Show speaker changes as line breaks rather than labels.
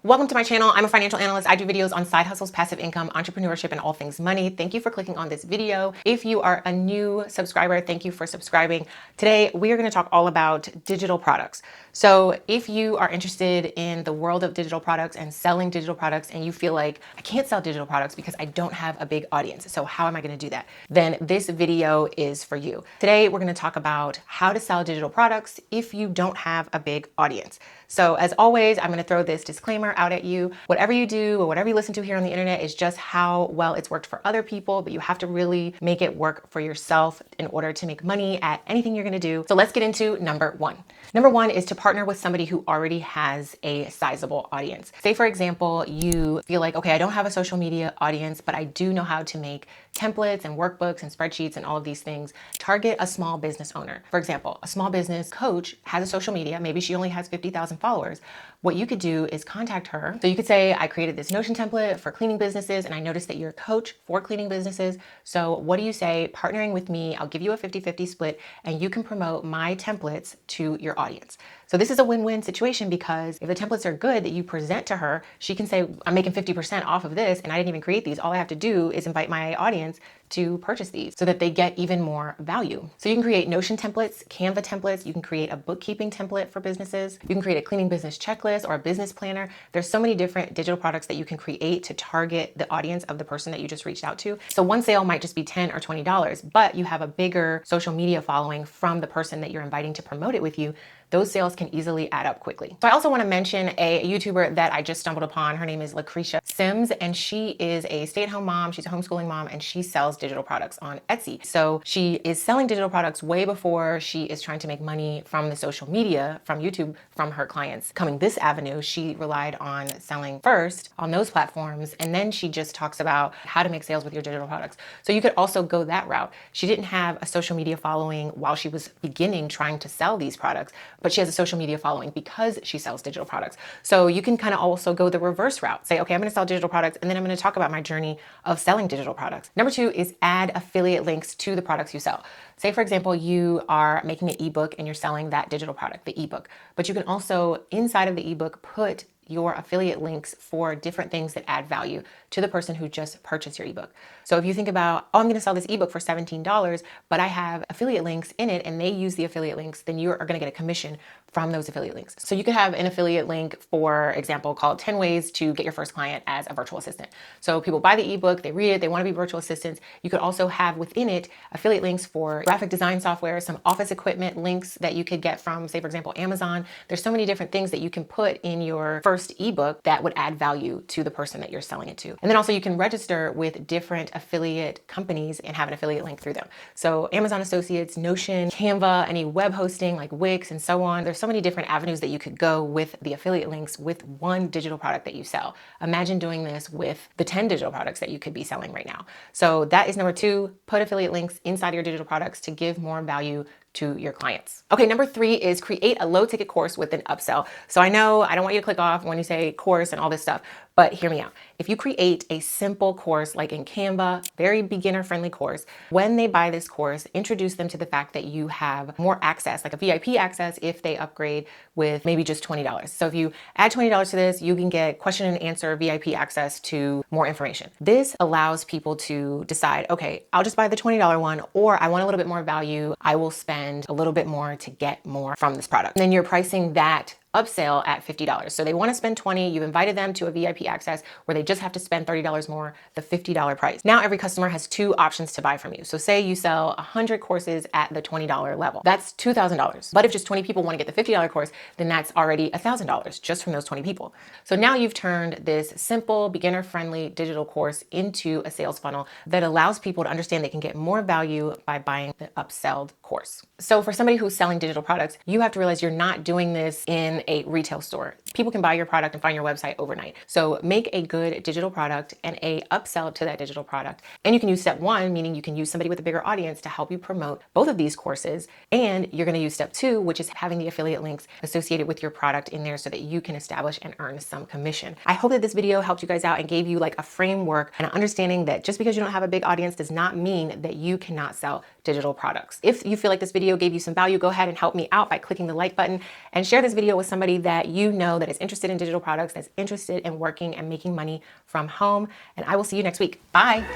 Welcome to my channel. I'm a financial analyst. I do videos on side hustles, passive income, entrepreneurship, and all things money. Thank you for clicking on this video. If you are a new subscriber, thank you for subscribing. Today, we are going to talk all about digital products. So if you are interested in the world of digital products and selling digital products, and you feel like I can't sell digital products because I don't have a big audience, so how am I going to do that? Then this video is for you. Today, we're going to talk about how to sell digital products if you don't have a big audience. So as always, I'm going to throw this disclaimer out at you. Whatever you do or whatever you listen to here on the internet is just how well it's worked for other people, but you have to really make it work for yourself in order to make money at anything you're going to do. So let's get into number one. Number one is to partner with somebody who already has a sizable audience. Say, for example, you feel like, okay, I don't have a social media audience, but I do know how to make templates and workbooks and spreadsheets and all of these things. Target a small business owner. For example, a small business coach has a social media. Maybe she only has 50,000 followers. What you could do is contact her. So you could say, I created this Notion template for cleaning businesses, and I noticed that you're a coach for cleaning businesses. So what do you say, partnering with me, I'll give you a 50-50 split, and you can promote my templates to your audience. So this is a win-win situation, because if the templates are good that you present to her, she can say, I'm making 50% off of this, and I didn't even create these. All I have to do is invite my audience to purchase these so that they get even more value. So you can create Notion templates, Canva templates, you can create a bookkeeping template for businesses, you can create a cleaning business checklist or a business planner. There's so many different digital products that you can create to target the audience of the person that you just reached out to. So one sale might just be $10 or $20, but you have a bigger social media following from the person that you're inviting to promote it with you. Those sales can easily add up quickly. So I also want to mention a YouTuber that I just stumbled upon. Her name is Lucretia Sims, and she is a stay-at-home mom. She's a homeschooling mom, and she sells digital products on Etsy. So she is selling digital products way before she is trying to make money from the social media, from YouTube, from her clients. Coming this avenue, she relied on selling first on those platforms, and then she just talks about how to make sales with your digital products. So you could also go that route. She didn't have a social media following while she was beginning trying to sell these products, but she has a social media following because she sells digital products. So you can kind of also go the reverse route. Say, okay, I'm going to sell digital products, and then I'm going to talk about my journey of selling digital products. Number two is add affiliate links to the products you sell. Say, for example, you are making an ebook and you're selling that digital product, the ebook, but you can also inside of the ebook put your affiliate links for different things that add value to the person who just purchased your ebook. So if you think about, oh, I'm going to sell this ebook for $17, but I have affiliate links in it and they use the affiliate links, then you are going to get a commission from those affiliate links. So you could have an affiliate link, for example, called 10 ways to get your first client as a virtual assistant. So people buy the ebook, they read it, they want to be virtual assistants. You could also have within it affiliate links for graphic design software, some office equipment links that you could get from, say, for example, Amazon. There's so many different things that you can put in your first ebook that would add value to the person that you're selling it to. And then also you can register with different affiliate companies and have an affiliate link through them. So Amazon Associates, Notion, Canva, any web hosting like Wix and so on. There's so many different avenues that you could go with the affiliate links with one digital product that you sell. Imagine doing this with the 10 digital products that you could be selling right now. So that is number two, put affiliate links inside your digital products to give more value to your clients. Okay, number three is create a low ticket course with an upsell. So I know I don't want you to click off when you say course and all this stuff, but hear me out. If you create a simple course like in Canva, very beginner friendly course, when they buy this course, introduce them to the fact that you have more access, like a VIP access if they upgrade with maybe just $20. So if you add $20 to this, you can get question and answer VIP access to more information. This allows people to decide, okay, I'll just buy the $20 one, or I want a little bit more value. I will spend a little bit more to get more from this product. And then you're pricing that upsell at $50. So they want to spend $20, you've invited them to a VIP access where they just have to spend $30 more, the $50 price. Now every customer has two options to buy from you. So say you sell 100 courses at the $20 level. That's $2,000. But if just 20 people want to get the $50 course, then that's already $1,000 just from those 20 people. So now you've turned this simple, beginner-friendly digital course into a sales funnel that allows people to understand they can get more value by buying the upselled course. So for somebody who's selling digital products, you have to realize you're not doing this in a retail store. People can buy your product and find your website overnight. So make a good digital product and a upsell to that digital product. And you can use step one, meaning you can use somebody with a bigger audience to help you promote both of these courses. And you're going to use step two, which is having the affiliate links associated with your product in there so that you can establish and earn some commission. I hope that this video helped you guys out and gave you like a framework and an understanding that just because you don't have a big audience does not mean that you cannot sell digital products. If you feel like this video gave you some value, go ahead and help me out by clicking the like button and share this video with somebody that you know that is interested in digital products, that's interested in working and making money from home. And I will see you next week. Bye.